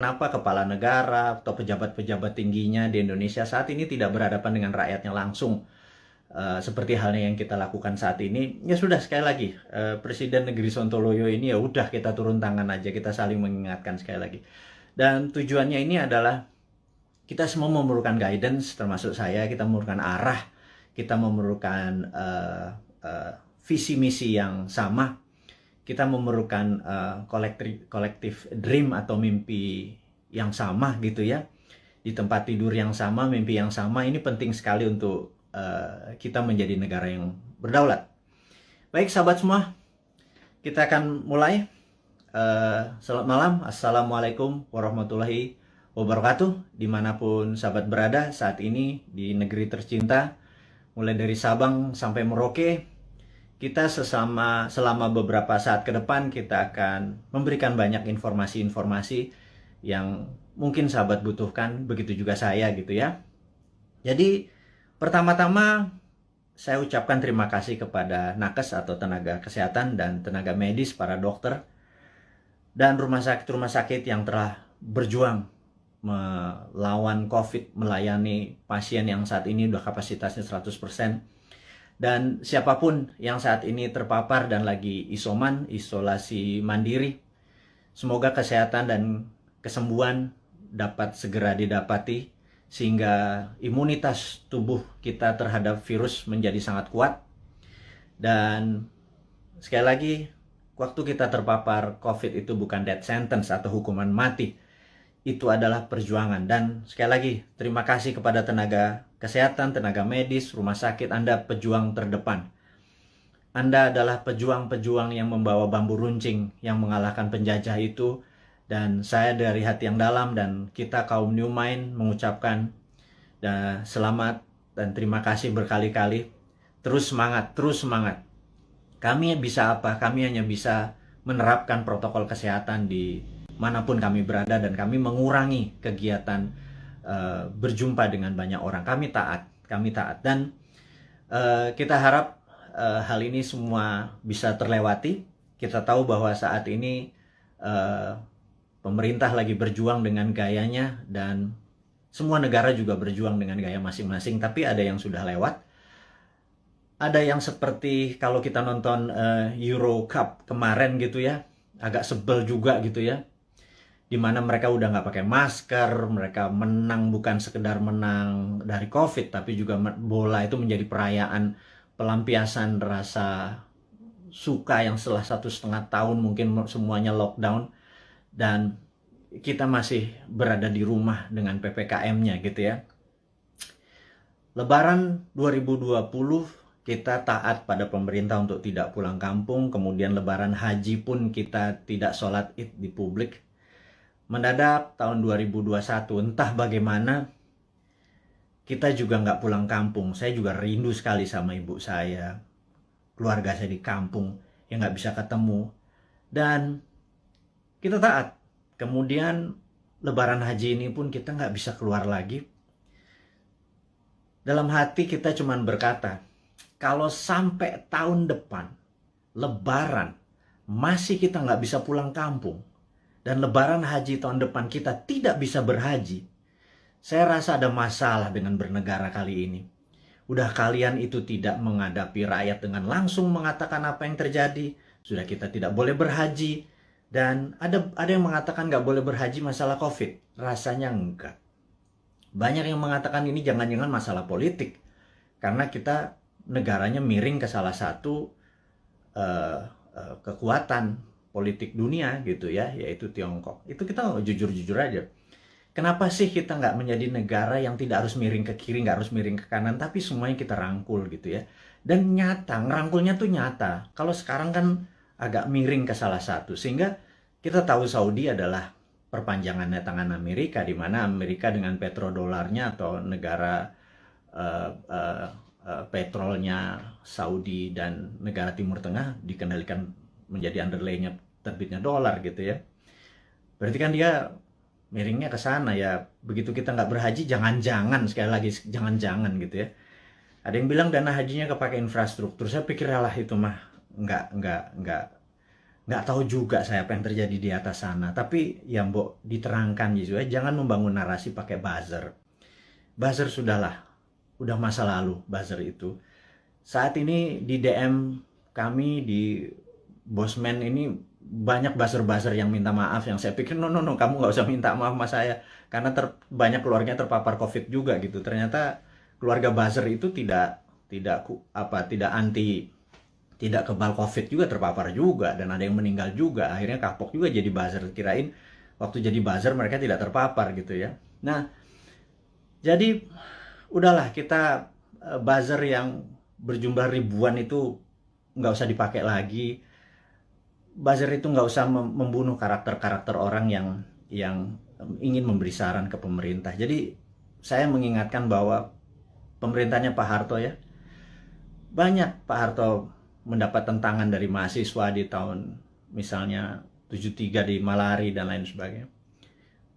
Kenapa kepala negara atau pejabat-pejabat tingginya di Indonesia saat ini tidak berhadapan dengan rakyatnya langsung, seperti halnya yang kita lakukan saat ini? Ya sudah, sekali lagi, Presiden Negeri Sontoloyo ini ya udah kita turun tangan aja, kita saling mengingatkan sekali lagi. Dan tujuannya ini adalah kita semua memerlukan guidance, termasuk saya. Kita memerlukan arah, kita memerlukan visi misi yang sama. Kita memerlukan kolektif dream atau mimpi yang sama gitu ya, di tempat tidur yang sama, mimpi yang sama. Ini penting sekali untuk kita menjadi negara yang berdaulat. Baik sahabat semua, kita akan mulai. Selamat malam, assalamualaikum warahmatullahi wabarakatuh, dimanapun sahabat berada saat ini di negeri tercinta, mulai dari Sabang sampai Merauke. Kita selama beberapa saat ke depan kita akan memberikan banyak informasi-informasi yang mungkin sahabat butuhkan, begitu juga saya gitu ya. Jadi pertama-tama saya ucapkan terima kasih kepada nakes atau tenaga kesehatan dan tenaga medis, para dokter dan rumah sakit yang telah berjuang melawan COVID, melayani pasien yang saat ini udah kapasitasnya 100%. Dan siapapun yang saat ini terpapar dan lagi isolasi mandiri, semoga kesehatan dan kesembuhan dapat segera didapati, sehingga imunitas tubuh kita terhadap virus menjadi sangat kuat. Dan sekali lagi, waktu kita terpapar COVID itu bukan death sentence atau hukuman mati. Itu adalah perjuangan. Dan sekali lagi, terima kasih kepada tenaga kesehatan, tenaga medis, rumah sakit. Anda pejuang terdepan. Anda adalah pejuang-pejuang yang membawa bambu runcing yang mengalahkan penjajah itu. Dan saya dari hati yang dalam dan kita kaum New Mind mengucapkan selamat dan terima kasih berkali-kali. Terus semangat, terus semangat. Kami bisa apa? Kami hanya bisa menerapkan protokol kesehatan di manapun kami berada, dan kami mengurangi kegiatan berjumpa dengan banyak orang. Kami taat, dan kita harap hal ini semua bisa terlewati. Kita tahu bahwa saat ini pemerintah lagi berjuang dengan gayanya, dan semua negara juga berjuang dengan gaya masing-masing, tapi ada yang sudah lewat. Ada yang seperti kalau kita nonton Euro Cup kemarin gitu ya, agak sebel juga gitu ya, dimana mereka udah nggak pakai masker, mereka menang bukan sekedar menang dari COVID, tapi juga bola itu menjadi perayaan pelampiasan rasa suka yang setelah 1,5 tahun mungkin semuanya lockdown, dan kita masih berada di rumah dengan PPKM-nya gitu ya. Lebaran 2020 kita taat pada pemerintah untuk tidak pulang kampung, kemudian Lebaran Haji pun kita tidak sholat Id di publik. Mendadak tahun 2021, entah bagaimana, kita juga nggak pulang kampung. Saya juga rindu sekali sama ibu saya, keluarga saya di kampung yang nggak bisa ketemu. Dan kita taat. Kemudian Lebaran Haji ini pun kita nggak bisa keluar lagi. Dalam hati kita cuman berkata, kalau sampai tahun depan Lebaran masih kita nggak bisa pulang kampung, dan Lebaran Haji tahun depan kita tidak bisa berhaji, saya rasa ada masalah dengan bernegara kali ini. Udah kalian itu tidak menghadapi rakyat dengan langsung mengatakan apa yang terjadi. Sudah kita tidak boleh berhaji. Dan ada yang mengatakan nggak boleh berhaji masalah COVID. Rasanya enggak. Banyak yang mengatakan ini jangan-jangan masalah politik. Karena kita negaranya miring ke salah satu kekuatan politik dunia gitu ya, yaitu Tiongkok. Itu kita jujur-jujur aja. Kenapa sih kita nggak menjadi negara yang tidak harus miring ke kiri, nggak harus miring ke kanan, tapi semuanya kita rangkul gitu ya. Dan nyata, ngerangkulnya tuh nyata. Kalau sekarang kan agak miring ke salah satu, sehingga kita tahu Saudi adalah perpanjangannya tangan Amerika, di mana Amerika dengan petrodolarnya atau negara petrolnya Saudi dan negara Timur Tengah dikendalikan menjadi underlay-nya terbitnya dolar gitu ya. Berarti kan dia miringnya ke sana ya. Begitu kita nggak berhaji, jangan-jangan, sekali lagi jangan-jangan gitu ya. Ada yang bilang dana hajinya kepake infrastruktur. Saya pikir lah itu mah nggak nggak tahu juga saya apa yang terjadi di atas sana. Tapi ya mbok diterangkan gitu ya, jangan membangun narasi pakai buzzer. Buzzer sudahlah, udah masa lalu buzzer itu. Saat ini di DM kami di Bosman ini banyak buzzer-buzzer yang minta maaf, yang saya pikir no, kamu nggak usah minta maaf sama saya karena banyak keluarganya terpapar COVID juga gitu. Ternyata keluarga buzzer itu tidak anti, tidak kebal COVID juga, terpapar juga, dan ada yang meninggal juga. Akhirnya kapok juga jadi buzzer, kirain waktu jadi buzzer mereka tidak terpapar gitu ya. Nah, jadi udahlah, kita buzzer yang berjumlah ribuan itu nggak usah dipakai lagi. Buzzer itu nggak usah membunuh karakter-karakter orang yang ingin memberi saran ke pemerintah. Jadi saya mengingatkan bahwa pemerintahnya Pak Harto ya, banyak Pak Harto mendapat tentangan dari mahasiswa di tahun misalnya 73 di Malari dan lain sebagainya,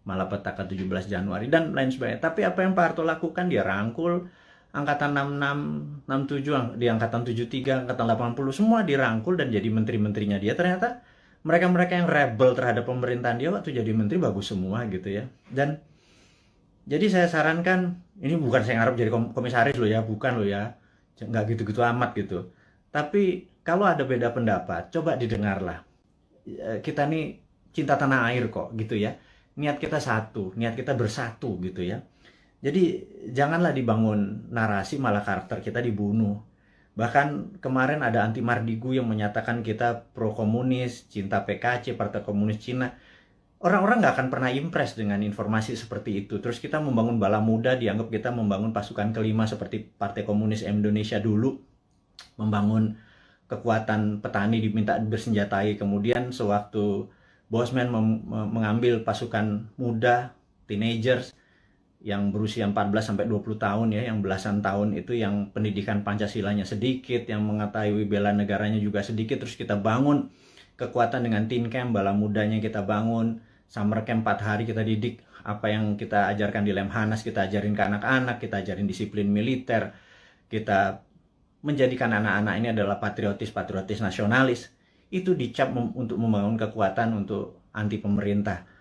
Malapetaka 17 Januari dan lain sebagainya. Tapi apa yang Pak Harto lakukan, dia rangkul angkatan 66, 67, di angkatan 73, angkatan 80, semua dirangkul dan jadi menteri-menterinya dia. Ternyata mereka-mereka yang rebel terhadap pemerintahan dia waktu jadi menteri bagus semua gitu ya. Dan jadi saya sarankan, ini bukan saya ngarep jadi komisaris loh ya, bukan loh ya, nggak gitu-gitu amat gitu. Tapi kalau ada beda pendapat, coba didengarlah. Kita nih cinta tanah air kok gitu ya. Niat kita satu, niat kita bersatu gitu ya. Jadi janganlah dibangun narasi malah karakter kita dibunuh. Bahkan kemarin ada Anti Mardigu yang menyatakan kita pro komunis, cinta PKC, Partai Komunis Cina. Orang-orang nggak akan pernah impress dengan informasi seperti itu. Terus kita membangun bala muda, dianggap kita membangun pasukan kelima seperti Partai Komunis Indonesia dulu. Membangun kekuatan petani diminta bersenjatai. Kemudian sewaktu Bosman mengambil pasukan muda, teenagers, yang berusia 14 sampai 20 tahun ya, yang belasan tahun itu yang pendidikan Pancasilanya sedikit, yang mengetahui bela negaranya juga sedikit, terus kita bangun kekuatan dengan teen camp, bala mudanya kita bangun, summer camp 4 hari kita didik apa yang kita ajarkan di Lemhanas, kita ajarin ke anak-anak, kita ajarin disiplin militer, kita menjadikan anak-anak ini adalah patriotis nasionalis. Itu dicap untuk membangun kekuatan untuk anti pemerintah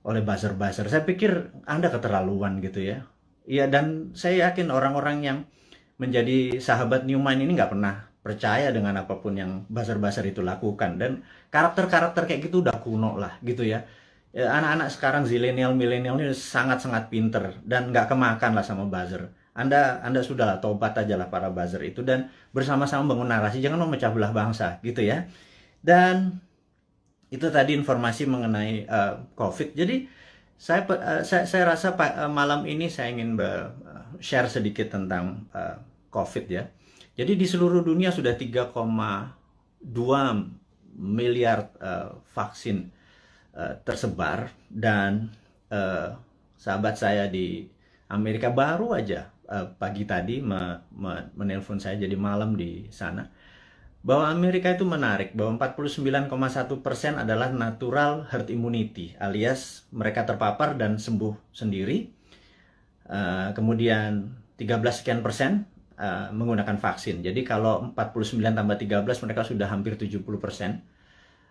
oleh buzzer-buzzer. Saya pikir Anda keterlaluan gitu ya. Iya, dan saya yakin orang-orang yang menjadi sahabat Newman ini nggak pernah percaya dengan apapun yang buzzer-buzzer itu lakukan. Dan karakter-karakter kayak gitu udah kuno lah gitu ya. Anak-anak sekarang zilenial, milenial ini sangat-sangat pinter dan nggak kemakan lah sama buzzer. Anda sudahlah tobat aja lah para buzzer itu dan bersama-sama bangun narasi, jangan memecah belah bangsa gitu ya. Dan itu tadi informasi mengenai COVID. Jadi saya rasa malam ini saya ingin share sedikit tentang COVID ya. Jadi di seluruh dunia sudah 3,2 miliar vaksin tersebar, dan sahabat saya di Amerika baru aja pagi tadi menelpon saya, jadi malam di sana, bahwa Amerika itu menarik, bahwa 49,1% adalah natural herd immunity, alias mereka terpapar dan sembuh sendiri. Kemudian 13 sekian persen menggunakan vaksin. Jadi kalau 49 tambah 13 mereka sudah hampir 70%,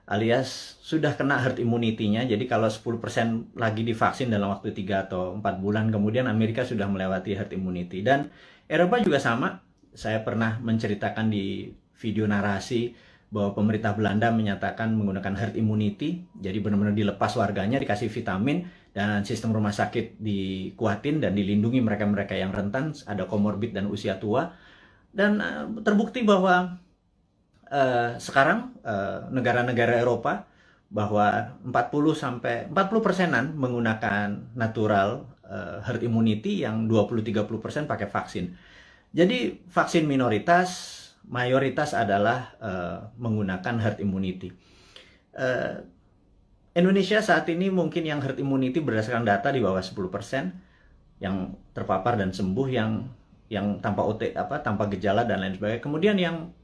alias sudah kena herd immunity-nya. Jadi kalau 10% lagi divaksin dalam waktu 3 atau 4 bulan, kemudian Amerika sudah melewati herd immunity. Dan Eropa juga sama. Saya pernah menceritakan di video narasi bahwa pemerintah Belanda menyatakan menggunakan herd immunity, jadi benar-benar dilepas warganya, dikasih vitamin, dan sistem rumah sakit dikuatin dan dilindungi mereka-mereka yang rentan, ada komorbid dan usia tua. Dan terbukti bahwa sekarang negara-negara Eropa bahwa 40% menggunakan natural herd immunity, yang 20-30% pakai vaksin. Jadi vaksin minoritas, mayoritas adalah menggunakan herd immunity. Indonesia saat ini mungkin yang herd immunity berdasarkan data di bawah 10% yang terpapar dan sembuh, yang tanpa gejala dan lain sebagainya. Kemudian yang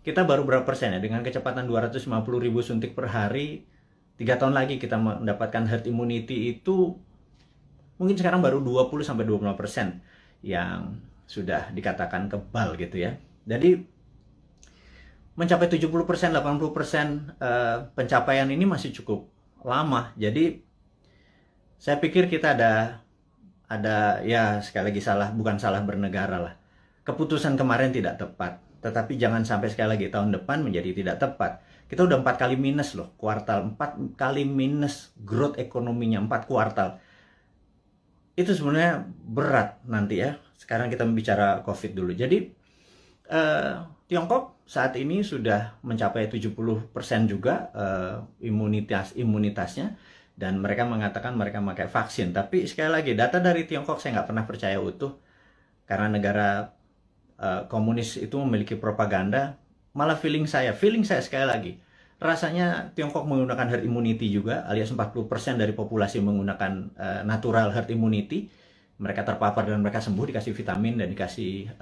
kita baru berapa persen ya, dengan kecepatan 250.000 suntik per hari, 3 tahun lagi kita mendapatkan herd immunity itu mungkin sekarang baru 20-25% yang sudah dikatakan kebal gitu ya. Jadi mencapai 70%, 80% pencapaian ini masih cukup lama. Jadi saya pikir kita ada ya sekali lagi bukan salah bernegara lah. Keputusan kemarin tidak tepat, tetapi jangan sampai sekali lagi tahun depan menjadi tidak tepat. Kita udah 4 kali minus loh, kuartal 4 kali minus growth ekonominya 4 kuartal. Itu sebenarnya berat nanti ya. Sekarang kita bicara COVID dulu. Jadi Tiongkok saat ini sudah mencapai 70% juga imunitasnya, dan mereka mengatakan mereka pakai vaksin. Tapi sekali lagi, data dari Tiongkok saya nggak pernah percaya utuh, karena negara komunis itu memiliki propaganda. Malah feeling saya sekali lagi, rasanya Tiongkok menggunakan herd immunity juga, alias 40% dari populasi menggunakan natural herd immunity. Mereka terpapar dan mereka sembuh, dikasih vitamin dan dikasih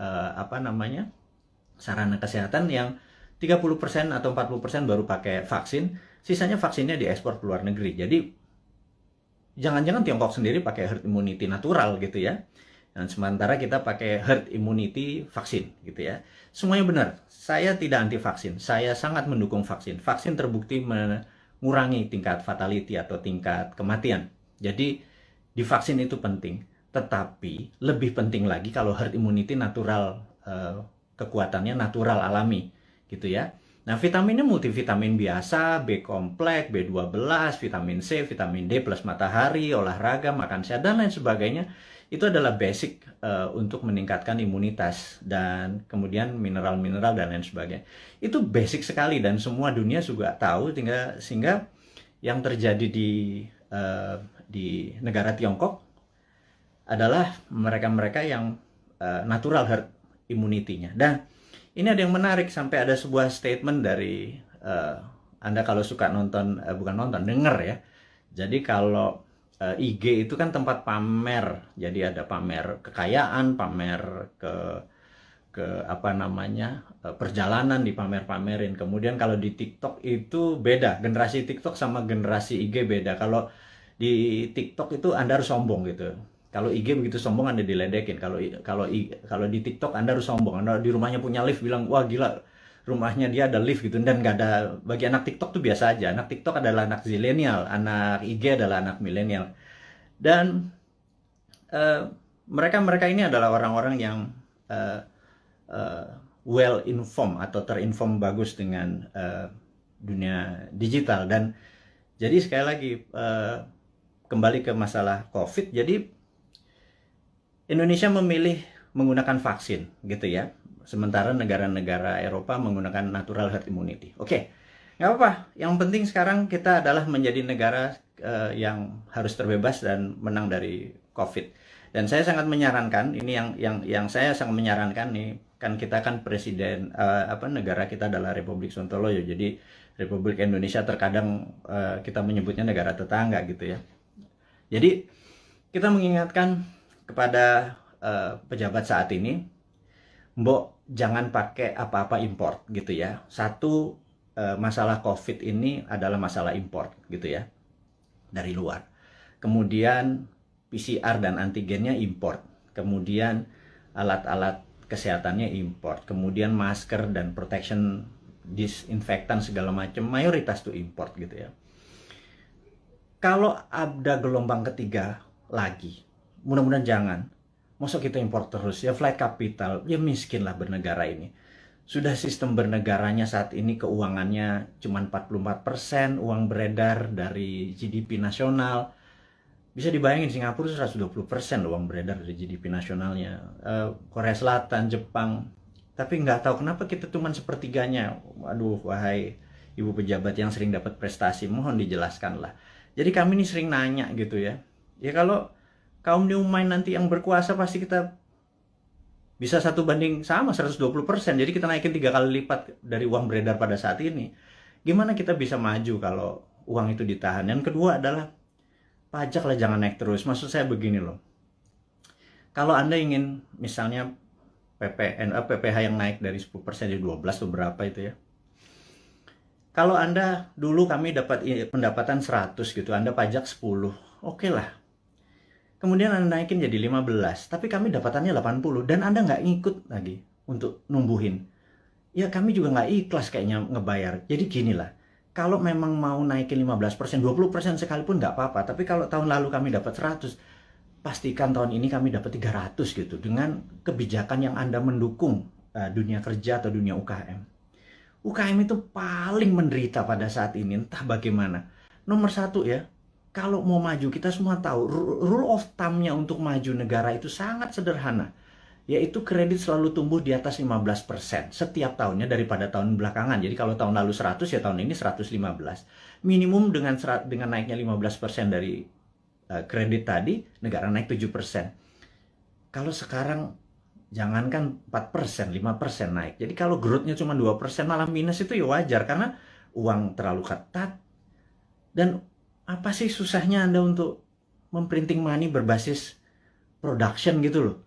sarana kesehatan. Yang 30% atau 40% baru pakai vaksin, sisanya vaksinnya diekspor ke luar negeri. Jadi jangan-jangan Tiongkok sendiri pakai herd immunity natural gitu ya, dan sementara kita pakai herd immunity vaksin gitu ya. Semuanya benar. Saya tidak anti vaksin, saya sangat mendukung vaksin. Vaksin terbukti mengurangi tingkat fatality atau tingkat kematian. Jadi divaksin itu penting, tetapi lebih penting lagi kalau herd immunity natural, kekuatannya natural alami gitu ya. Nah, vitaminnya multivitamin biasa, B kompleks, B12, vitamin C, vitamin D plus matahari, olahraga, makan sehat dan lain sebagainya. Itu adalah basic untuk meningkatkan imunitas, dan kemudian mineral-mineral dan lain sebagainya. Itu basic sekali dan semua dunia juga tahu, sehingga yang terjadi di negara Tiongkok adalah mereka-mereka yang natural herd immunity-nya. Dan ini ada yang menarik, sampai ada sebuah statement dari Anda kalau suka nonton, denger ya. Jadi kalau IG itu kan tempat pamer, jadi ada pamer kekayaan, pamer perjalanan dipamer-pamerin. Kemudian kalau di TikTok itu beda, generasi TikTok sama generasi IG beda. Kalau di TikTok itu Anda harus sombong gitu. Kalau IG begitu sombong Anda diledekin. Kalau di TikTok Anda harus sombong. Anda di rumahnya punya lift, bilang wah gila, rumahnya dia ada lift gitu. Dan nggak ada, bagi anak TikTok tuh biasa aja. Anak TikTok adalah anak zilenial, anak IG adalah anak milenial. Dan mereka ini adalah orang-orang yang well informed atau terinform bagus dengan dunia digital. Dan jadi sekali lagi kembali ke masalah COVID. Jadi Indonesia memilih menggunakan vaksin gitu ya, sementara negara-negara Eropa menggunakan natural herd immunity. Oke, nggak apa-apa. Yang penting sekarang kita adalah menjadi negara yang harus terbebas dan menang dari COVID. Dan saya sangat menyarankan, ini yang saya sangat menyarankan nih, kan kita kan presiden, negara kita adalah Republik Sontoloyo. Jadi Republik Indonesia terkadang kita menyebutnya negara tetangga gitu ya. Jadi kita mengingatkan kepada pejabat saat ini, mbok jangan pakai apa-apa import gitu ya. Satu, masalah COVID ini adalah masalah import gitu ya, dari luar. Kemudian PCR dan antigennya import. Kemudian alat-alat kesehatannya import. Kemudian masker dan protection, disinfektan segala macam, mayoritas tuh import gitu ya. Kalau ada gelombang ketiga lagi, mudah-mudahan jangan. Masa kita impor terus ya, flight capital, ya miskin lah bernegara ini. Sudah sistem bernegaranya saat ini keuangannya cuma 44% uang beredar dari GDP nasional. Bisa dibayangin Singapura 120% uang beredar dari GDP nasionalnya. Korea Selatan, Jepang. Tapi nggak tahu kenapa kita cuma sepertiganya. Waduh, wahai ibu pejabat yang sering dapat prestasi, mohon dijelaskan lah. Jadi kami ini sering nanya gitu ya. Ya kalau kaum New Mind nanti yang berkuasa, pasti kita bisa 1:120. Jadi kita naikin 3 kali lipat dari uang beredar pada saat ini. Gimana kita bisa maju kalau uang itu ditahan? Yang kedua adalah pajak lah jangan naik terus. Maksud saya begini loh. Kalau Anda ingin misalnya PPH yang naik dari 10% jadi 12 atau berapa itu ya. Kalau Anda dulu kami dapat pendapatan 100 gitu, Anda pajak 10. Oke lah. Kemudian Anda naikin jadi 15, tapi kami dapatannya 80 dan Anda nggak ngikut lagi untuk numbuhin. ya kami juga nggak ikhlas kayaknya ngebayar. Jadi gini lah, kalau memang mau naikin 15%, 20% sekalipun nggak apa-apa. Tapi kalau tahun lalu kami dapat 100, pastikan tahun ini kami dapat 300 gitu. Dengan kebijakan yang Anda mendukung dunia kerja atau dunia UKM. UKM itu paling menderita pada saat ini, entah bagaimana. Nomor satu ya, kalau mau maju, kita semua tahu, rule of thumb-nya untuk maju negara itu sangat sederhana. Yaitu kredit selalu tumbuh di atas 15% setiap tahunnya daripada tahun belakangan. Jadi kalau tahun lalu 100, ya tahun ini 115. Minimum dengan naiknya 15% dari kredit tadi, negara naik 7%. Kalau sekarang jangankan 4%, 5% naik. Jadi kalau growth-nya cuma 2%, malah minus, itu ya wajar karena uang terlalu ketat. Dan apa sih susahnya Anda untuk memprinting money berbasis production gitu loh.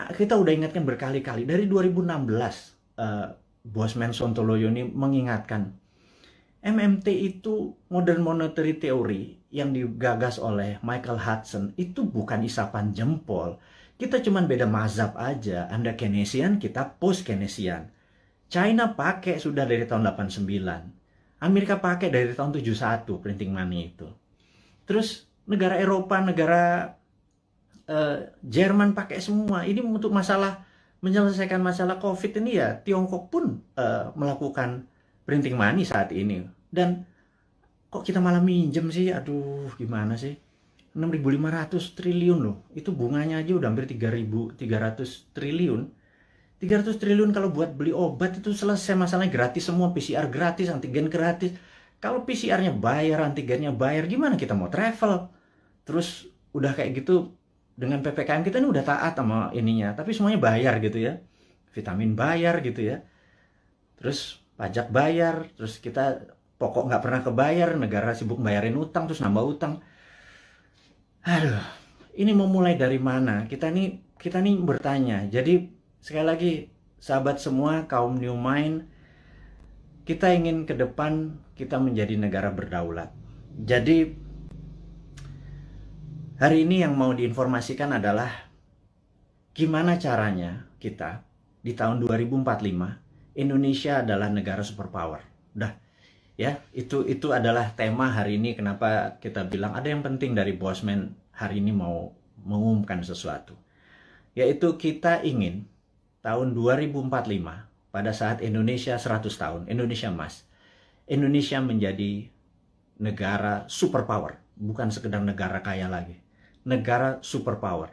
Kita udah ingatkan berkali-kali. Dari 2016, Bosman Sontoloyo ini mengingatkan, MMT itu Modern Monetary Theory yang digagas oleh Michael Hudson itu bukan isapan jempol. Kita cuman beda mazhab aja. Anda Keynesian, kita post-Keynesian. China pakai sudah dari tahun 89. Amerika pakai dari tahun 71 printing money itu. Terus negara Eropa, negara Jerman pakai semua. Ini untuk menyelesaikan masalah COVID ini ya, Tiongkok pun melakukan printing money saat ini. Dan kok kita malah minjem sih? Aduh, gimana sih? 6.500 triliun loh. Itu bunganya aja udah hampir 3.300 triliun. 300 triliun kalau buat beli obat itu selesai masalahnya, gratis semua, PCR gratis, antigen gratis. Kalau PCR-nya bayar, antigennya bayar, gimana kita mau travel? Terus udah kayak gitu, dengan PPKM kita ini udah taat sama ininya, tapi semuanya bayar gitu ya. Vitamin bayar gitu ya. Terus pajak bayar, terus kita pokok nggak pernah kebayar, negara sibuk bayarin utang, terus nambah utang. Aduh, ini mau mulai dari mana? Kita nih bertanya. Jadi sekali lagi, sahabat semua, kaum New Mind, kita ingin ke depan kita menjadi negara berdaulat. Jadi hari ini yang mau diinformasikan adalah gimana caranya kita di tahun 2045 Indonesia adalah negara superpower. Udah ya, itu adalah tema hari ini. Kenapa kita bilang ada yang penting dari Bosman hari ini mau mengumumkan sesuatu. Yaitu kita ingin tahun 2045 pada saat Indonesia 100 tahun, Indonesia Emas, Indonesia menjadi negara superpower, bukan sekedar negara kaya lagi. Negara superpower.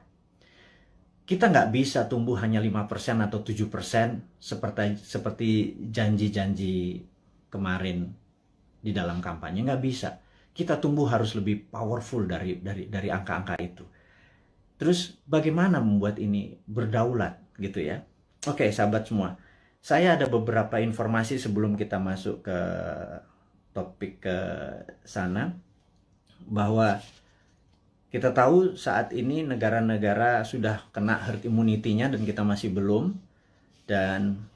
Kita nggak bisa tumbuh hanya 5% atau 7% seperti janji-janji kemarin di dalam kampanye. Nggak bisa. Kita tumbuh harus lebih powerful dari angka-angka itu. Terus bagaimana membuat ini berdaulat gitu ya? Oke, sahabat semua. Saya ada beberapa informasi sebelum kita masuk ke topik ke sana, bahwa kita tahu saat ini negara-negara sudah kena herd immunity-nya dan kita masih belum. Dan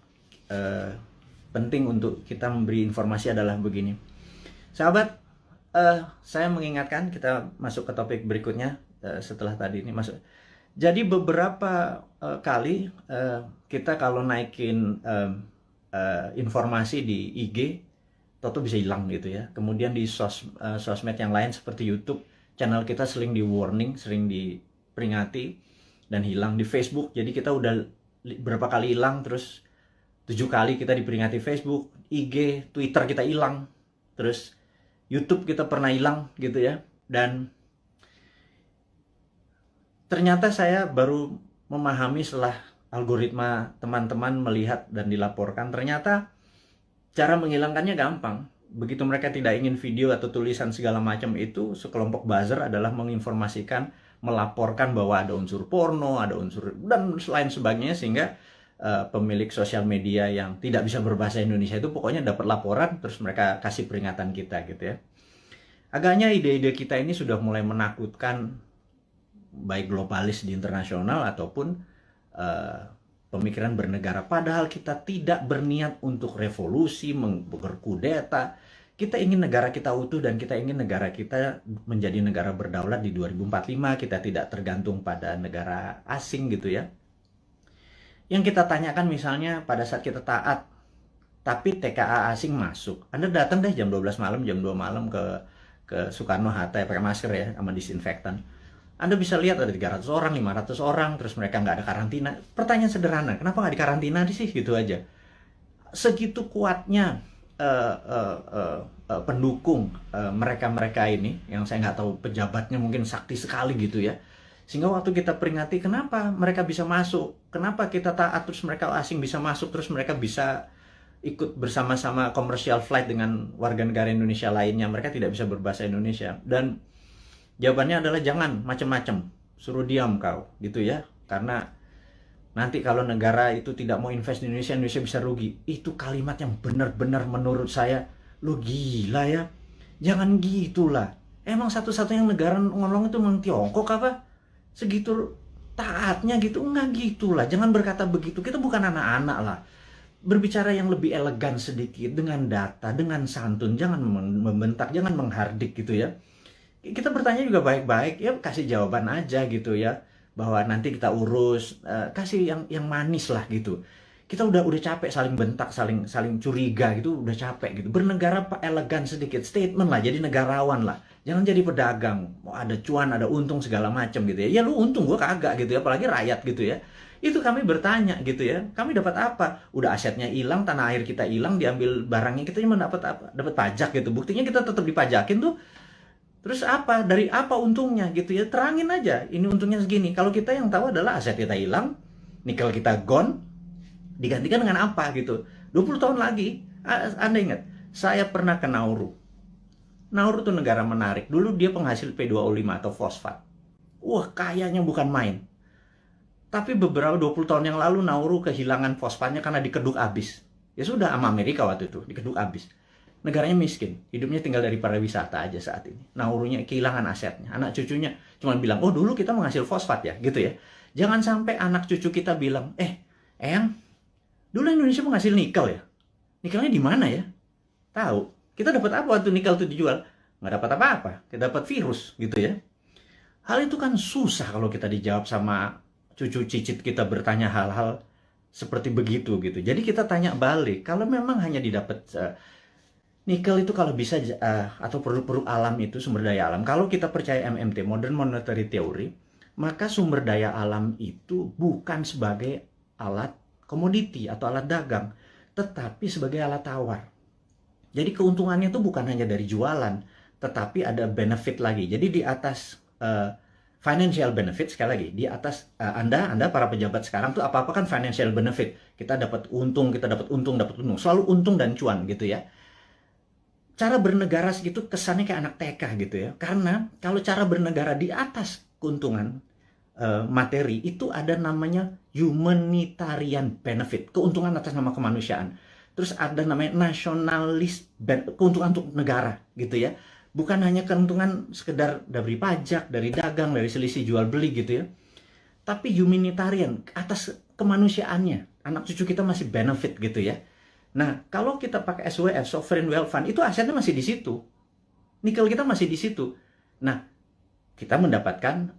penting untuk kita memberi informasi adalah begini. Sahabat, saya mengingatkan kita masuk ke topik berikutnya setelah tadi ini masuk. Jadi beberapa kali kita kalau naikin informasi di IG, toto bisa hilang gitu ya. Kemudian di sosmed yang lain seperti YouTube, channel kita sering di warning, sering diperingati dan hilang. Di Facebook, jadi kita udah berapa kali hilang, terus 7 kali kita diperingati Facebook, IG, Twitter kita hilang, terus YouTube kita pernah hilang gitu ya. Dan ternyata saya baru memahami setelah algoritma teman-teman melihat dan dilaporkan, ternyata cara menghilangkannya gampang. Begitu mereka tidak ingin video atau tulisan segala macam itu, sekelompok buzzer adalah menginformasikan, melaporkan bahwa ada unsur porno, ada unsur dan lain sebagainya, sehingga pemilik sosial media yang tidak bisa berbahasa Indonesia itu pokoknya dapat laporan, terus mereka kasih peringatan kita gitu ya. Agaknya ide-ide kita ini sudah mulai menakutkan baik globalis di internasional ataupun pemikiran bernegara. Padahal kita tidak berniat untuk revolusi, berkudeta. Kita ingin negara kita utuh dan kita ingin negara kita menjadi negara berdaulat di 2045. Kita tidak tergantung pada negara asing gitu ya. Yang kita tanyakan misalnya pada saat kita taat tapi TKA asing masuk. Anda datang deh jam 12 malam, jam 2 malam ke Soekarno-Hatta ya, pakai masker ya, sama disinfektan. Anda bisa lihat ada 300 orang, 500 orang, terus mereka nggak ada karantina. Pertanyaan sederhana, kenapa nggak dikarantina sih? Gitu aja. Segitu kuatnya pendukung mereka-mereka ini, yang saya nggak tahu pejabatnya mungkin sakti sekali gitu ya. Sehingga waktu kita peringati, kenapa mereka bisa masuk? Kenapa kita taat, terus mereka asing bisa masuk, terus mereka bisa ikut bersama-sama komersial flight dengan warga negara Indonesia lainnya. Mereka tidak bisa berbahasa Indonesia. Dan jawabannya adalah jangan macam-macam, suruh diam kau, gitu ya. Karena nanti kalau negara itu tidak mau invest di Indonesia, Indonesia bisa rugi. Itu kalimat yang benar-benar menurut saya, lo gila ya. Jangan gitulah. Emang satu-satunya negara ngolong itu memang Tiongkok apa? Segitu taatnya gitu? Enggak gitulah. Jangan berkata begitu. Kita bukan anak-anak lah. Berbicara yang lebih elegan sedikit, dengan data, dengan santun. Jangan membentak, jangan menghardik gitu ya. Kita bertanya juga baik-baik, ya kasih jawaban aja gitu ya, bahwa nanti kita urus, kasih yang manis lah gitu. Kita udah capek saling bentak, saling curiga gitu, udah capek gitu. Bernegara elegan sedikit, statement lah, jadi negarawan lah. Jangan jadi pedagang, mau ada cuan, ada untung segala macam gitu ya. Ya lu untung, gua kagak gitu ya, apalagi rakyat gitu ya. Itu kami bertanya gitu ya, kami dapat apa? Udah asetnya hilang, tanah air kita hilang, diambil barangnya, kita cuma dapat apa? Dapat pajak gitu. Buktinya kita tetap dipajakin tuh. Terus apa? Dari apa untungnya gitu ya? Terangin aja, ini untungnya segini. Kalau kita yang tahu adalah aset kita hilang, nikel kita gone, digantikan dengan apa gitu. 20 tahun lagi, Anda ingat, saya pernah ke Nauru. Nauru itu negara menarik. Dulu dia penghasil P2O5 atau fosfat. Wah, kayanya bukan main. Tapi beberapa 20 tahun yang lalu Nauru kehilangan fosfatnya karena dikeduk habis. Ya sudah, sama Amerika waktu itu, dikeduk habis. Negaranya miskin, hidupnya tinggal dari pariwisata aja saat ini. Naurunya kehilangan asetnya. Anak cucunya cuma bilang, oh dulu kita menghasil fosfat ya, gitu ya. Jangan sampai anak cucu kita bilang, Eyang, dulu Indonesia menghasil nikel ya? Nikelnya di mana ya? Tahu. Kita dapat apa waktu nikel itu dijual? Nggak dapat apa-apa. Kita dapat virus, gitu ya. Hal itu kan susah kalau kita dijawab sama cucu cicit kita bertanya hal-hal seperti begitu, gitu. Jadi kita tanya balik, kalau memang hanya didapat nikel itu kalau bisa, atau produk-produk alam itu, sumber daya alam, kalau kita percaya MMT, Modern Monetary Theory, maka sumber daya alam itu bukan sebagai alat komoditi atau alat dagang, tetapi sebagai alat tawar. Jadi keuntungannya itu bukan hanya dari jualan, tetapi ada benefit lagi. Jadi di atas financial benefit, sekali lagi, di atas Anda para pejabat sekarang tuh apa-apa kan financial benefit. Kita dapat untung, dapat untung. Selalu untung dan cuan gitu ya. Cara bernegara segitu kesannya kayak anak TK gitu ya. Karena kalau cara bernegara di atas keuntungan materi itu ada namanya humanitarian benefit, keuntungan atas nama kemanusiaan. Terus ada namanya nasionalis, keuntungan untuk negara gitu ya. Bukan hanya keuntungan sekedar dari pajak, dari dagang, dari selisih jual beli gitu ya. Tapi humanitarian, atas kemanusiaannya. Anak cucu kita masih benefit gitu ya. Nah, kalau kita pakai SWF, Sovereign Wealth Fund, itu asetnya masih di situ. Nikel kita masih di situ. Nah, kita mendapatkan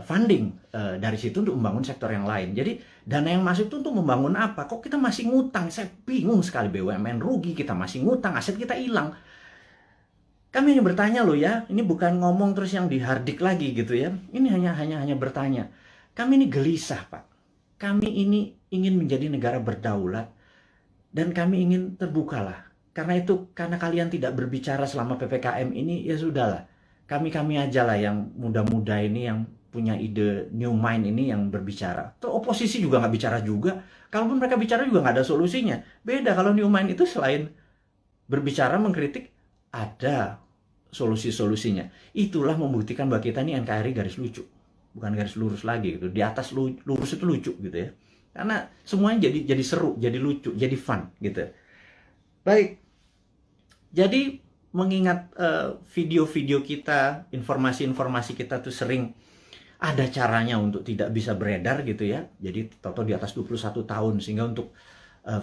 funding dari situ untuk membangun sektor yang lain. Jadi, dana yang masuk itu untuk membangun apa? Kok kita masih ngutang? Saya bingung sekali, BUMN rugi, kita masih ngutang, aset kita hilang. Kami hanya bertanya loh ya, ini bukan ngomong terus yang dihardik lagi gitu ya. Ini hanya bertanya. Kami ini gelisah, Pak. Kami ini ingin menjadi negara berdaulat, dan kami ingin terbukalah. Karena itu, karena kalian tidak berbicara selama PPKM ini, ya sudahlah. Kami aja lah yang muda-muda ini, yang punya ide new mind ini yang berbicara. Terus oposisi juga nggak bicara juga. Kalaupun mereka bicara juga nggak ada solusinya. Beda kalau new mind itu selain berbicara, mengkritik, ada solusi-solusinya. Itulah membuktikan bahwa kita ini NKRI garis lucu. Bukan garis lurus lagi gitu. Di atas lurus itu lucu gitu ya. Karena semuanya jadi seru, jadi lucu, jadi fun gitu. Baik. Jadi mengingat video-video kita, informasi-informasi kita tuh sering ada caranya untuk tidak bisa beredar gitu ya. Jadi toto di atas 21 tahun, sehingga untuk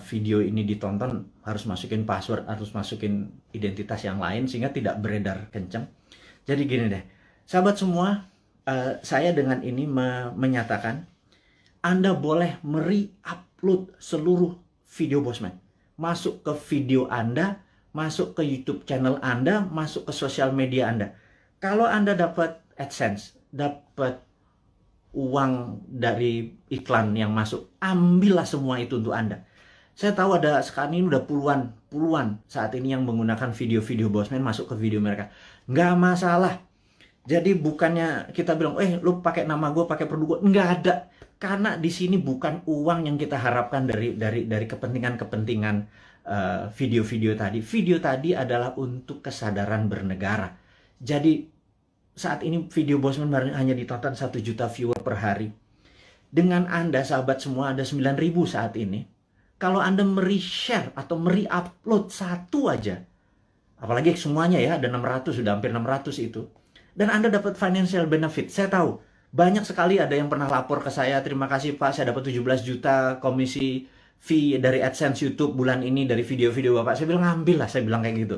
video ini ditonton harus masukin password, harus masukin identitas yang lain sehingga tidak beredar kencang. Jadi gini deh, sahabat semua, saya dengan ini menyatakan Anda boleh upload seluruh video Bosman. masuk ke video Anda, masuk ke YouTube channel Anda, masuk ke sosial media Anda. Kalau Anda dapat AdSense, dapat uang dari iklan yang masuk, ambillah semua itu untuk Anda. Saya tahu ada sekarang ini udah puluhan saat ini yang menggunakan video-video Bosman masuk ke video mereka. Nggak masalah. Jadi bukannya kita bilang, lu pakai nama gue, pakai produk gue. Nggak ada. Karena di sini bukan uang yang kita harapkan dari kepentingan-kepentingan video-video tadi. Video tadi adalah untuk kesadaran bernegara. Jadi saat ini video Bosman hanya ditonton 1 juta viewer per hari. Dengan Anda, sahabat semua, ada 9.000 saat ini. Kalau Anda share atau upload satu aja, apalagi semuanya ya, ada 600, sudah hampir 600 itu. Dan Anda dapat financial benefit. Saya tahu, banyak sekali ada yang pernah lapor ke saya, terima kasih Pak, saya dapat 17 juta komisi fee dari AdSense YouTube bulan ini, dari video-video Bapak. Saya bilang, ambil lah, saya bilang kayak gitu.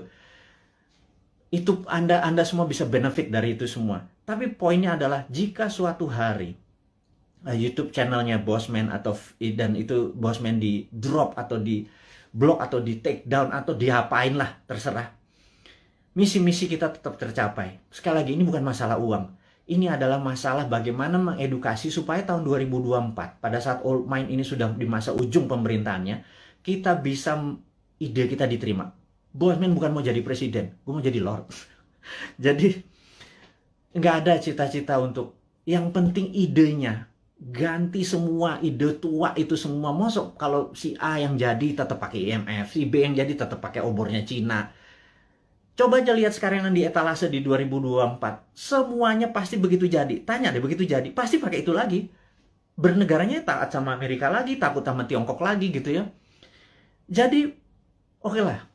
Itu Anda semua bisa benefit dari itu semua. Tapi poinnya adalah, jika suatu hari YouTube channelnya Bosman dan itu Bosman di drop atau di block atau di take down atau diapain lah, terserah. Misi-misi kita tetap tercapai. Sekali lagi, ini bukan masalah uang. Ini adalah masalah bagaimana mengedukasi supaya tahun 2024, pada saat Old Mind ini sudah di masa ujung pemerintahannya, kita bisa, ide kita diterima. Bosman bukan mau jadi presiden, gue mau jadi Lord. Jadi nggak ada cita-cita untuk, yang penting idenya. Ganti semua ide tua itu semua. Masuk kalau si A yang jadi tetap pakai IMF, si B yang jadi tetap pakai obornya Cina. Coba aja lihat sekarang yang di etalase di 2024. Semuanya pasti begitu jadi. Tanya deh, begitu jadi, pasti pakai itu lagi. Bernegaranya taat sama Amerika lagi, takut sama Tiongkok lagi gitu ya. Jadi, oke lah.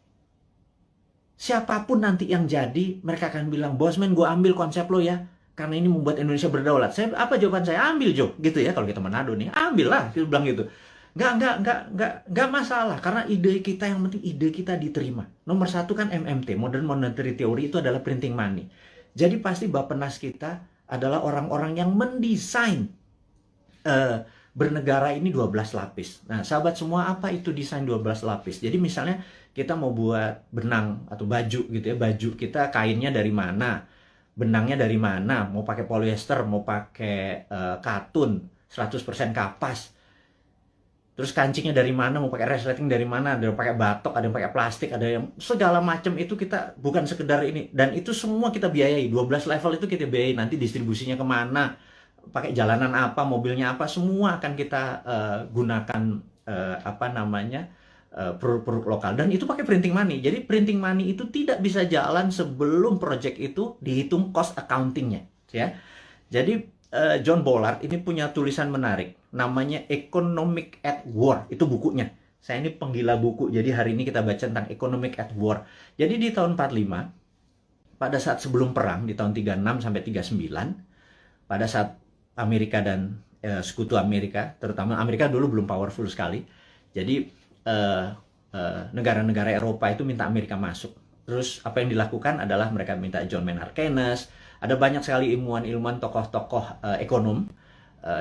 Siapapun nanti yang jadi, mereka akan bilang, Bosman, gue ambil konsep lo ya. Karena ini membuat Indonesia berdaulat. Apa jawaban saya? Ambil, Jo. Gitu ya, kalau kita Manado nih. Ambil lah, kita bilang gitu. Nggak masalah. Karena ide kita, yang penting ide kita diterima. Nomor 1 kan MMT, Modern Monetary Theory, itu adalah printing money. Jadi pasti Bappenas kita adalah orang-orang yang mendesain bernegara ini 12 lapis. Nah, sahabat semua, apa itu desain 12 lapis? Jadi misalnya kita mau buat benang atau baju gitu ya. Baju kita kainnya dari mana? Benangnya dari mana, mau pakai polyester, mau pakai katun, 100% kapas. Terus kancingnya dari mana, mau pakai resleting dari mana, ada yang pakai batok, ada yang pakai plastik, ada yang segala macam itu kita bukan sekedar ini. Dan itu semua kita biayai, 12 level itu kita biayai, nanti distribusinya kemana, pakai jalanan apa, mobilnya apa, semua akan kita gunakan produk-produk lokal. Dan itu pakai printing money. Jadi printing money itu tidak bisa jalan sebelum project itu dihitung cost accountingnya, ya. Jadi John Bollard ini punya tulisan menarik, namanya Economic at War. Itu bukunya. Saya ini penggila buku, jadi hari ini kita baca tentang Economic at War. Jadi di tahun 45, pada saat sebelum perang, di tahun 36 sampai 39, pada saat Amerika dan sekutu Amerika, terutama Amerika dulu belum powerful sekali. Jadi negara-negara Eropa itu minta Amerika masuk. Terus apa yang dilakukan adalah mereka minta John Maynard Keynes, ada banyak sekali ilmuwan-ilmuwan, tokoh-tokoh ekonom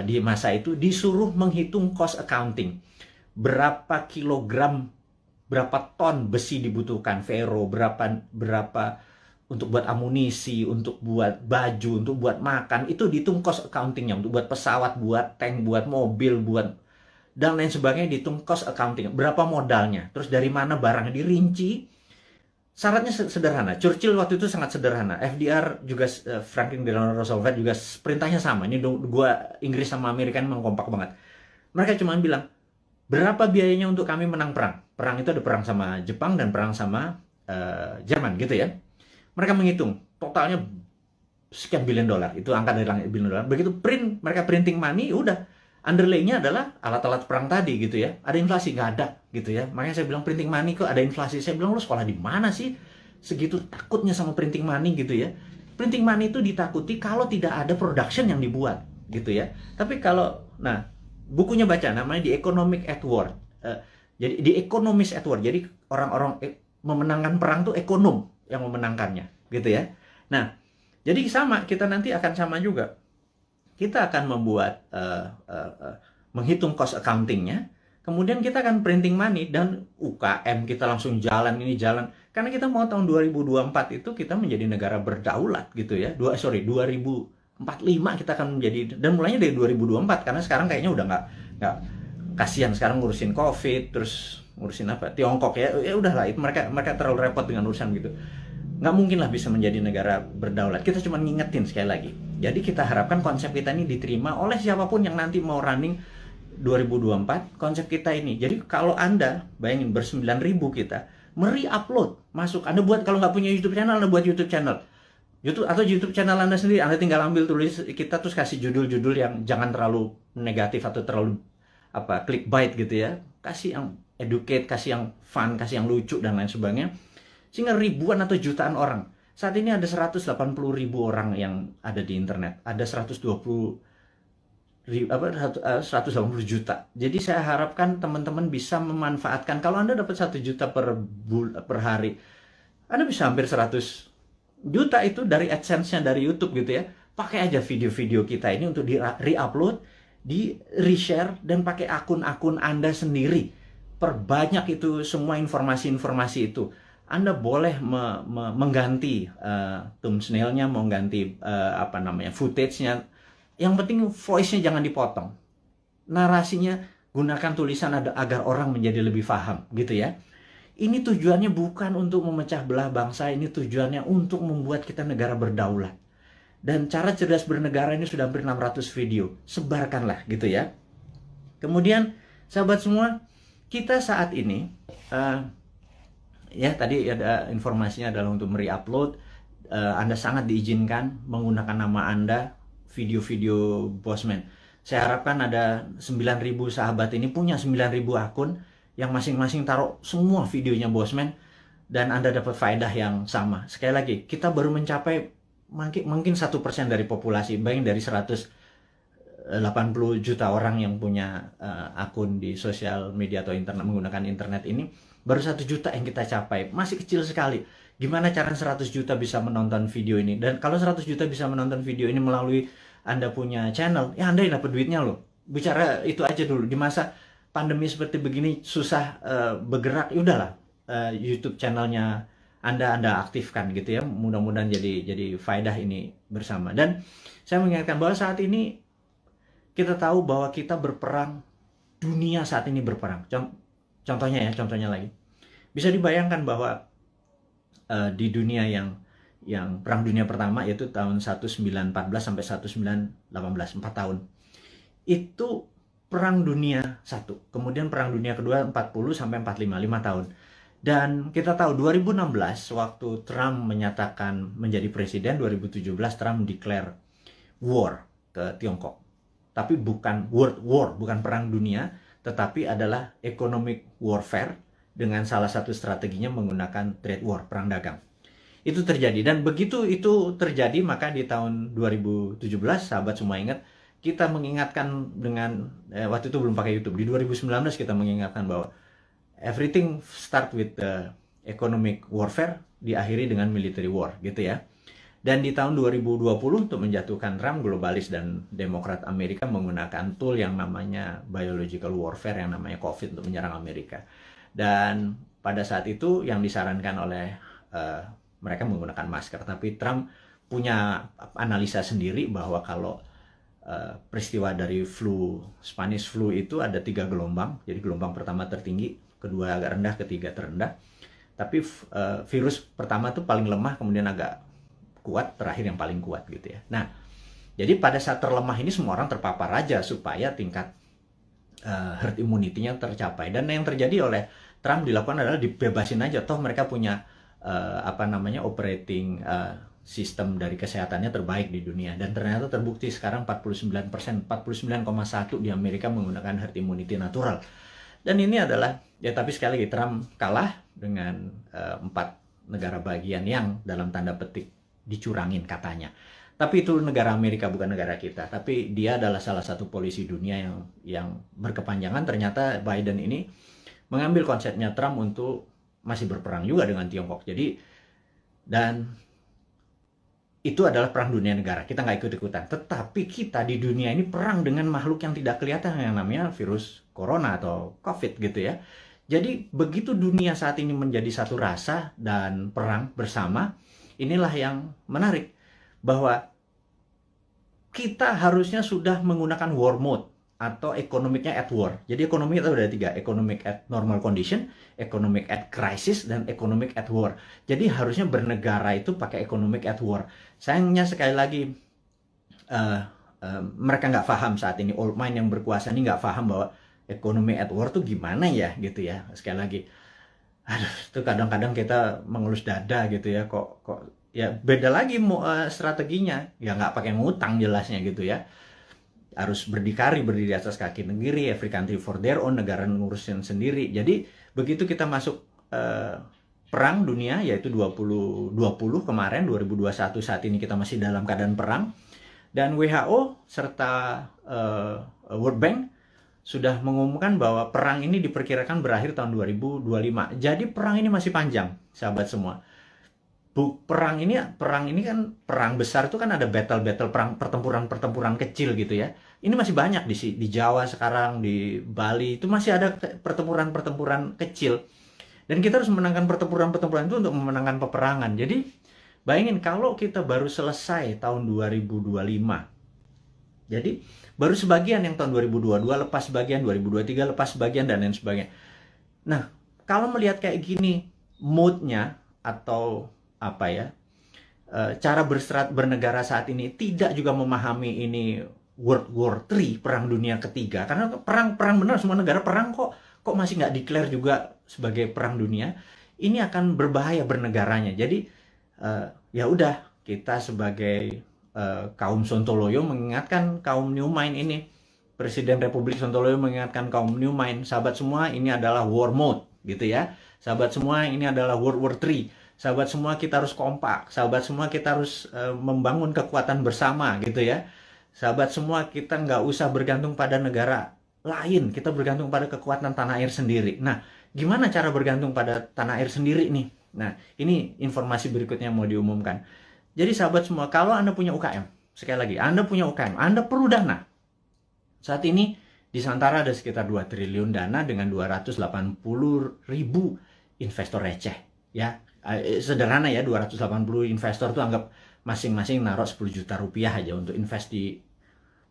di masa itu disuruh menghitung cost accounting. Berapa kilogram, berapa ton besi dibutuhkan, ferro, berapa untuk buat amunisi, untuk buat baju, untuk buat makan, itu dihitung cost accountingnya, untuk buat pesawat, buat tank, buat mobil, buat dan lain sebagainya, dihitung cost accounting. Berapa modalnya, terus dari mana barangnya, dirinci. Syaratnya sederhana. Churchill waktu itu sangat sederhana. FDR juga, Franklin Delano Roosevelt juga perintahnya sama. Ini dua Inggris sama Amerika memang kompak banget. Mereka cuma bilang, berapa biayanya untuk kami menang perang? Perang itu ada perang sama Jepang dan perang sama Jerman gitu ya. Mereka menghitung totalnya sekian billion dolar. Itu angka dari langit, billion dolar. Begitu mereka printing money, udah. Underlay-nya adalah alat-alat perang tadi gitu ya. Ada inflasi? Nggak ada gitu ya. Makanya saya bilang printing money kok ada inflasi. Saya bilang, lu sekolah di mana sih? Segitu takutnya sama printing money gitu ya. Printing money itu ditakuti kalau tidak ada production yang dibuat gitu ya. Tapi kalau, nah, bukunya baca, namanya The Economic at War. Jadi The Economist at War. Jadi orang-orang memenangkan perang tuh ekonom yang memenangkannya gitu ya. Nah, jadi sama, kita nanti akan sama juga. Kita akan membuat menghitung cost accountingnya, Kemudian kita akan printing money dan UKM kita langsung jalan ini jalan. Karena kita mau tahun 2024 itu kita menjadi negara berdaulat gitu ya. 2045 kita akan menjadi, dan mulainya dari 2024 karena sekarang kayaknya udah nggak kasihan sekarang ngurusin COVID, terus ngurusin apa Tiongkok ya udahlah, itu mereka terlalu repot dengan urusan gitu. Nggak mungkin lah bisa menjadi negara berdaulat. Kita cuma ngingetin sekali lagi. Jadi kita harapkan konsep kita ini diterima oleh siapapun yang nanti mau running 2024, konsep kita ini. Jadi kalau Anda bayangin ber-9.000 kita upload masuk, Anda buat, kalau nggak punya YouTube channel, Anda buat YouTube channel atau YouTube channel Anda sendiri. Anda tinggal ambil tulis kita, terus kasih judul-judul yang jangan terlalu negatif atau terlalu clickbait gitu ya. Kasih yang educate, kasih yang fun, kasih yang lucu dan lain sebagainya, sehingga ribuan atau jutaan orang. Saat ini ada 180.000 orang yang ada di internet, ada 180 juta. Jadi saya harapkan teman-teman bisa memanfaatkan. Kalau Anda dapat 1 juta per hari, Anda bisa hampir 100 juta itu dari AdSense-nya dari YouTube gitu ya. Pakai aja video-video kita ini untuk di re-upload, di reshare, dan pakai akun-akun Anda sendiri. Perbanyak itu semua informasi-informasi itu. Anda boleh mengganti thumbnail-nya, mengganti footage-nya. Yang penting voice-nya jangan dipotong. Narasinya gunakan tulisan agar orang menjadi lebih paham gitu ya. Ini tujuannya bukan untuk memecah belah bangsa, ini tujuannya untuk membuat kita negara berdaulat. Dan cara cerdas bernegara ini sudah hampir 600 video. Sebarkanlah gitu ya. Kemudian sahabat semua, kita saat ini ya tadi ada informasinya adalah untuk re-upload. Anda sangat diizinkan menggunakan nama Anda video-video Bosman. Saya harapkan ada 9.000 sahabat ini punya 9.000 akun yang masing-masing taruh semua videonya Bosman, dan Anda dapat faedah yang sama. Sekali lagi, kita baru mencapai mungkin 1% dari populasi. Bayangin dari 180 juta orang yang punya akun di sosial media atau internet, menggunakan internet ini, baru 1 juta yang kita capai. Masih kecil sekali. Gimana cara 100 juta bisa menonton video ini? Dan kalau 100 juta bisa menonton video ini melalui Anda punya channel, ya Anda yang dapat duitnya loh. Bicara itu aja dulu. Di masa pandemi seperti begini, susah bergerak, ya udahlah. YouTube channelnya Anda aktifkan gitu ya. Mudah-mudahan jadi faedah ini bersama. Dan saya mengingatkan bahwa saat ini kita tahu bahwa kita berperang, dunia saat ini berperang. Contohnya lagi. Bisa dibayangkan bahwa di dunia yang Perang Dunia Pertama, yaitu tahun 1914 sampai 1918, 4 tahun. Itu Perang Dunia 1. Kemudian Perang Dunia Kedua 40 sampai 45, 5 tahun. Dan kita tahu 2016 waktu Trump menyatakan menjadi presiden, 2017 Trump declare war ke Tiongkok. Tapi bukan world war, bukan perang dunia, tetapi adalah economic warfare dengan salah satu strateginya menggunakan trade war, perang dagang. Itu terjadi, dan begitu itu terjadi maka di tahun 2017 sahabat semua ingat, kita mengingatkan dengan waktu itu belum pakai YouTube. Di 2019 kita mengingatkan bahwa everything start with the economic warfare, diakhiri dengan military war gitu ya. Dan di tahun 2020 untuk menjatuhkan Trump, globalis dan Demokrat Amerika menggunakan tool yang namanya biological warfare, yang namanya COVID, untuk menyerang Amerika. Dan pada saat itu yang disarankan oleh mereka menggunakan masker, tapi Trump punya analisa sendiri bahwa kalau peristiwa dari Spanish flu itu ada 3 gelombang. Jadi gelombang pertama tertinggi, kedua agak rendah, ketiga terendah. Tapi virus pertama itu paling lemah, kemudian agak kuat, terakhir yang paling kuat gitu ya. Nah, jadi pada saat terlemah ini semua orang terpapar aja supaya tingkat herd immunity-nya tercapai. Dan yang terjadi oleh Trump dilakukan adalah dibebasin aja, toh mereka punya operating sistem dari kesehatannya terbaik di dunia. Dan ternyata terbukti sekarang 49%, 49,1% di Amerika menggunakan herd immunity natural. Dan ini adalah, ya tapi sekali lagi Trump kalah dengan 4 negara bagian yang dalam tanda petik dicurangin katanya. Tapi itu negara Amerika, bukan negara kita. Tapi dia adalah salah satu polisi dunia yang berkepanjangan. Ternyata Biden ini mengambil konsepnya Trump untuk masih berperang juga dengan Tiongkok. Jadi, dan itu adalah perang dunia negara. Kita nggak ikut-ikutan. Tetapi kita di dunia ini perang dengan makhluk yang tidak kelihatan yang namanya virus corona atau COVID gitu ya. Jadi begitu dunia saat ini menjadi satu rasa dan perang bersama, inilah yang menarik. Bahwa kita harusnya sudah menggunakan war mode atau economicnya at war. Jadi ekonomi itu ada 3, economic at normal condition, economic at crisis, dan economic at war. Jadi harusnya bernegara itu pakai economic at war. Sayangnya sekali lagi mereka nggak paham saat ini, old mind yang berkuasa ini nggak paham bahwa ekonomi at war tuh gimana ya gitu ya. Sekali lagi, aduh, itu kadang-kadang kita mengelus dada gitu ya, kok ya beda lagi strateginya, ya nggak pakai ngutang jelasnya gitu ya. Harus berdikari, berdiri di atas kaki sendiri, every country for their own, negara ngurusin sendiri. Jadi begitu kita masuk perang dunia, yaitu 2020 kemarin, 2021 saat ini kita masih dalam keadaan perang, dan WHO serta World Bank sudah mengumumkan bahwa perang ini diperkirakan berakhir tahun 2025. Jadi perang ini masih panjang, sahabat semua. Perang ini kan perang besar itu kan ada battle perang, pertempuran kecil gitu ya. Ini masih banyak di Jawa sekarang, di Bali itu masih ada pertempuran kecil. Dan kita harus memenangkan pertempuran itu untuk memenangkan peperangan. Jadi bayangin kalau kita baru selesai tahun 2025. Jadi baru sebagian yang tahun 2022 lepas sebagian, 2023 lepas sebagian, dan lain sebagainya. Nah, kalau melihat kayak gini mood-nya atau apa ya, cara bernegara saat ini tidak juga memahami ini World War III, perang dunia ketiga, karena perang benar, semua negara perang kok masih nggak declare juga sebagai perang dunia. Ini akan berbahaya bernegaranya. Jadi ya udah, kita sebagai kaum Sontoloyo mengingatkan kaum New Mind ini, Presiden Republik Sontoloyo mengingatkan kaum New Mind, sahabat semua, ini adalah war mode gitu ya. Sahabat semua, ini adalah World War III. Sahabat semua, kita harus kompak. Sahabat semua, kita harus membangun kekuatan bersama gitu ya. Sahabat semua, kita nggak usah bergantung pada negara lain. Kita bergantung pada kekuatan tanah air sendiri. Nah, gimana cara bergantung pada tanah air sendiri nih? Nah, ini informasi berikutnya mau diumumkan. Jadi sahabat semua, kalau Anda punya UKM, sekali lagi, Anda punya UKM, Anda perlu dana. Saat ini di Santara ada sekitar 2 triliun dana dengan 280.000 investor receh ya. Sederhana ya, 280 investor tuh anggap masing-masing naruh 10 juta rupiah aja untuk invest di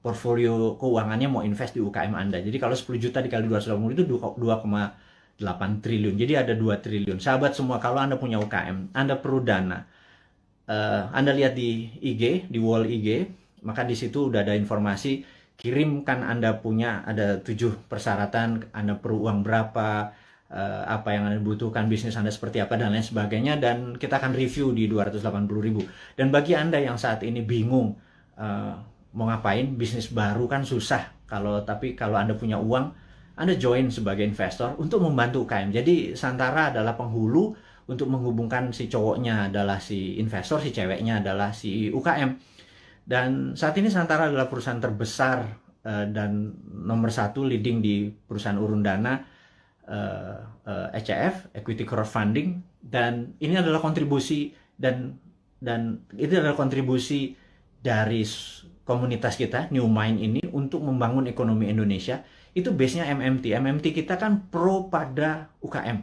portfolio keuangannya, mau invest di UKM Anda. Jadi kalau 10 juta dikali 280 itu 2,8 triliun. Jadi ada 2 triliun. Sahabat semua, kalau Anda punya UKM, Anda perlu dana. Anda lihat di IG, di wall IG, maka di situ udah ada informasi, kirimkan Anda punya, ada 7 persyaratan, Anda perlu uang berapa, apa yang Anda butuhkan, bisnis Anda seperti apa, dan lain sebagainya, dan kita akan review di 280.000. Dan bagi Anda yang saat ini bingung mau ngapain, bisnis baru kan susah, tapi kalau Anda punya uang, Anda join sebagai investor untuk membantu UKM. Jadi Santara adalah penghulu untuk menghubungkan si cowoknya adalah si investor, si ceweknya adalah si UKM. Dan saat ini Santara adalah perusahaan terbesar dan nomor 1 leading di perusahaan urun dana, ECF, Equity Crowdfunding, dan ini adalah kontribusi dan itu adalah kontribusi dari komunitas kita New Mind ini untuk membangun ekonomi Indonesia. Itu base-nya MMT kita kan pro pada UKM,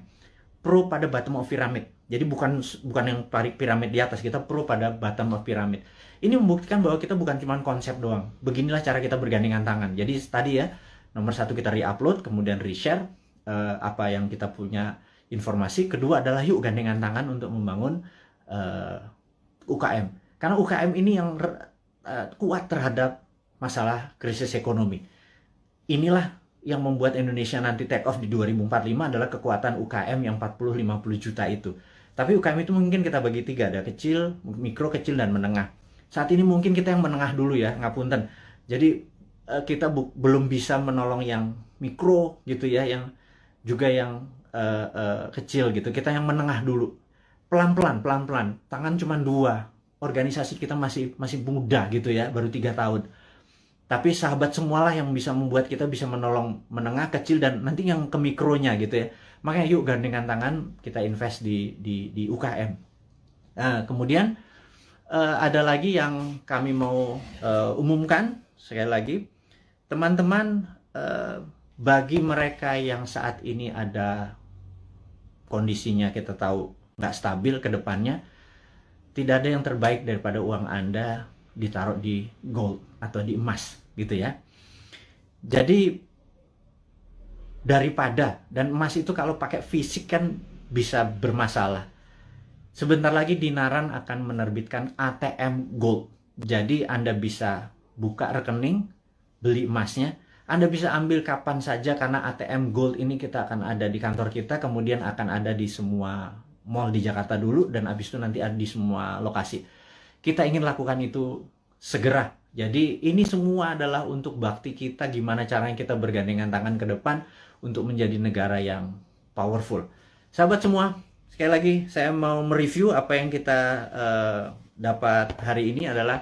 pro pada bottom of pyramid. Jadi bukan yang piramid di atas, kita pro pada bottom of pyramid. Ini membuktikan bahwa kita bukan cuma konsep doang. Beginilah cara kita bergandengan tangan. Jadi tadi ya, nomor 1 kita re-upload, kemudian re-share apa yang kita punya informasi. Kedua adalah yuk gandengan tangan untuk membangun UKM. Karena UKM ini yang kuat terhadap masalah krisis ekonomi. Inilah yang membuat Indonesia nanti take off di 2045 adalah kekuatan UKM yang 40-50 juta itu. Tapi UKM itu mungkin kita bagi 3, ada kecil, mikro, kecil, dan menengah. Saat ini mungkin kita yang menengah dulu ya, ngapunten. Jadi kita belum bisa menolong yang mikro gitu ya, yang juga yang kecil gitu. Kita yang menengah dulu. Pelan-pelan. Tangan cuma 2. Organisasi kita masih muda gitu ya, baru 3 tahun. Tapi sahabat semualah yang bisa membuat kita bisa menolong menengah, kecil, dan nanti yang ke mikronya gitu ya. Makanya yuk gandengan tangan kita invest di UKM. Nah, kemudian ada lagi yang kami mau umumkan sekali lagi, teman-teman, bagi mereka yang saat ini ada kondisinya kita tahu nggak stabil ke depannya, tidak ada yang terbaik daripada uang Anda ditaruh di gold atau di emas gitu ya. Jadi daripada, dan emas itu kalau pakai fisik kan bisa bermasalah. Sebentar lagi Dinaran akan menerbitkan ATM Gold. Jadi Anda bisa buka rekening, beli emasnya. Anda bisa ambil kapan saja karena ATM Gold ini kita akan ada di kantor kita, kemudian akan ada di semua mall di Jakarta dulu, dan habis itu nanti ada di semua lokasi. Kita ingin lakukan itu segera. Jadi ini semua adalah untuk bakti kita, gimana caranya kita bergandengan tangan ke depan untuk menjadi negara yang powerful. Sahabat semua, sekali lagi saya mau mereview apa yang kita dapat hari ini adalah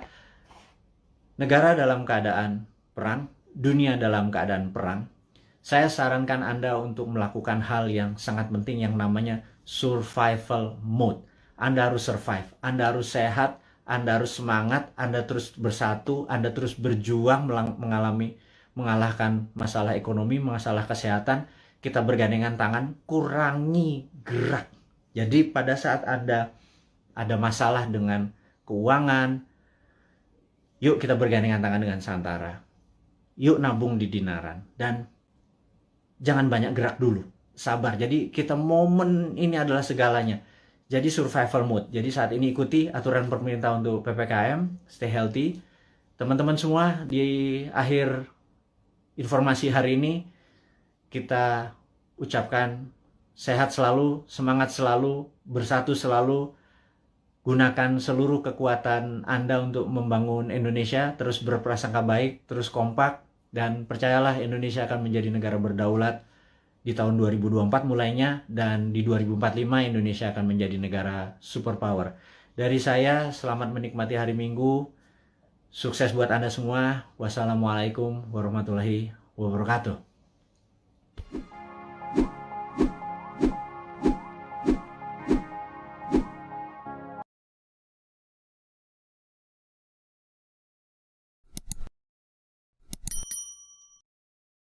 negara dalam keadaan perang, dunia dalam keadaan perang. Saya sarankan Anda untuk melakukan hal yang sangat penting yang namanya survival mode. Anda harus survive, Anda harus sehat, Anda harus semangat, Anda terus bersatu, Anda terus berjuang mengalahkan masalah ekonomi, masalah kesehatan. Kita bergandengan tangan, kurangi gerak. Jadi pada saat Anda ada masalah dengan keuangan, yuk kita bergandengan tangan dengan Santara. Yuk nabung di Dinaran. Dan jangan banyak gerak dulu. Sabar. Jadi kita momen ini adalah segalanya. Jadi survival mode. Jadi saat ini ikuti aturan pemerintah untuk PPKM. Stay healthy. Teman-teman semua, di akhir informasi hari ini kita ucapkan sehat selalu, semangat selalu, bersatu selalu. Gunakan seluruh kekuatan Anda untuk membangun Indonesia, terus berprasangka baik, terus kompak, dan percayalah Indonesia akan menjadi negara berdaulat di tahun 2024 mulainya, dan di 2045 Indonesia akan menjadi negara superpower. Dari saya, selamat menikmati hari Minggu. Sukses buat Anda semua. Wassalamualaikum warahmatullahi wabarakatuh.